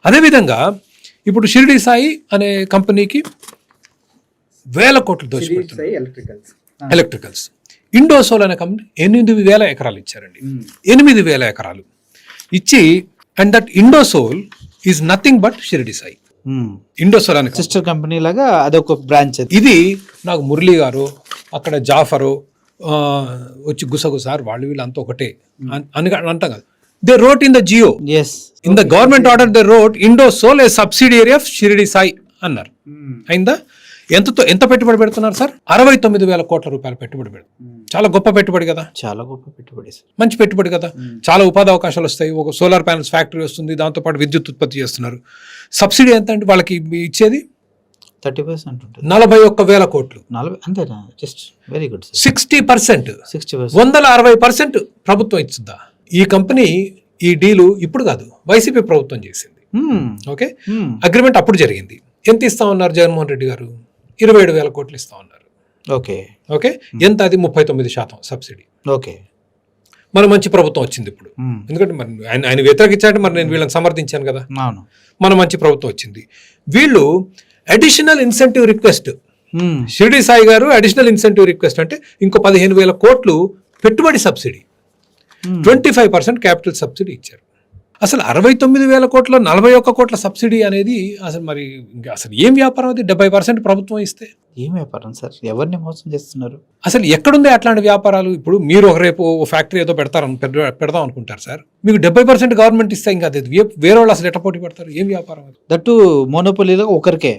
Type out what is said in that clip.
అదేవిధంగా ఇప్పుడు షిరిడి సాయి అనే కంపెనీకి వేల కోట్లు దోచిపెడుతున్నారు. ఎలక్ట్రికల్స్. ఇండోసోల్ అనే కంపెనీ 8,000 ఎకరాలు ఇచ్చారండి. 8,000 ఎకరాలు ఇచ్చి, and that Indosol is nothing but Shirdi Sai. Indosol అనే సిస్టర్ కంపెనీ లాగా అదొక బ్రాంచ్. ఇది నాకు మురళి గారు, అక్కడ జాఫరు వచ్చి గుసగుసారు వాళ్ళు వీళ్ళంతా ఒకటే అని అంటాం కదా. They wrote in the GO, in the government order they wrote Indosol a subsidiary of Shirdi Sai అన్నారు. అయిందా? ఎంత పెట్టుబడి పెడుతున్నారు సార్? 69,000 కోట్ల రూపాయలు పెట్టుబడి పెడుతున్నారు. చాలా గొప్ప పెట్టుబడి కదా, చాలా గొప్ప పెట్టుబడి, మంచి పెట్టుబడి కదా. చాలా ఉపాధి అవకాశాలు వస్తాయి. ఒక సోలార్ ప్యానల్స్ ఫ్యాక్టరీ వస్తుంది, దాంతోపాటు విద్యుత్ ఉత్పత్తి చేస్తున్నారు. సబ్సిడీ ఎంత అంటే వాళ్ళకి ఇచ్చేది 30% ఉంటుంది. 41,000 కోట్లు. 40 అంతేనా? Just very good. 60%, 60%, 160% ప్రభుత్వం ఇచ్చిందా? ఈ కంపెనీ ఈ డీలు ఇప్పుడు కాదు, వైసీపీ ప్రభుత్వం చేసింది. ఓకే, అగ్రిమెంట్ అప్పుడు జరిగింది. ఎంత ఇస్తా ఉన్నారు జగన్మోహన్ రెడ్డి గారు? 27,000 కోట్లు ఇస్తా ఉన్నారు. ఓకే ఓకే, ఎంత? అది 39% సబ్సిడీ. ఓకే, మన మంచి ప్రభుత్వం వచ్చింది ఇప్పుడు. ఎందుకంటే మరి ఆయన వ్యతిరేకించాడు, మరి నేను వీళ్ళని సమర్థించాను కదా. అవును, మన మంచి ప్రభుత్వం వచ్చింది. వీళ్ళు additional incentive request, Shirdi Sai గారు అడిషనల్ ఇన్సెంటివ్ రిక్వెస్ట్ అంటే ఇంకో 15,000 కోట్లు పెట్టుబడి సబ్సిడీ, 25% క్యాపిటల్ సబ్సిడీ ఇచ్చారు. అసలు 69,000 కోట్ల 41 కోట్ల సబ్సిడీ అనేది అసలు మరి అసలు ఏం వ్యాపారం? అది 70% ప్రభుత్వం ఇస్తే ఏం వ్యాపారం సార్? ఎవరిని మోసం చేస్తున్నారు? అసలు ఎక్కడుంది అట్లాంటి వ్యాపారాలు? ఇప్పుడు మీరు ఒక రేపు ఫ్యాక్టరీ ఏదో పెడదాం అనుకుంటారు సార్, మీకు 70% గవర్నమెంట్ ఇస్తే ఇంకా అది వేరే వాళ్ళు అసలు ఎట్లా పోటీ పడతారు? ఏం వ్యాపారం అది? దట్టు మోనోపోలీలో ఒకరికే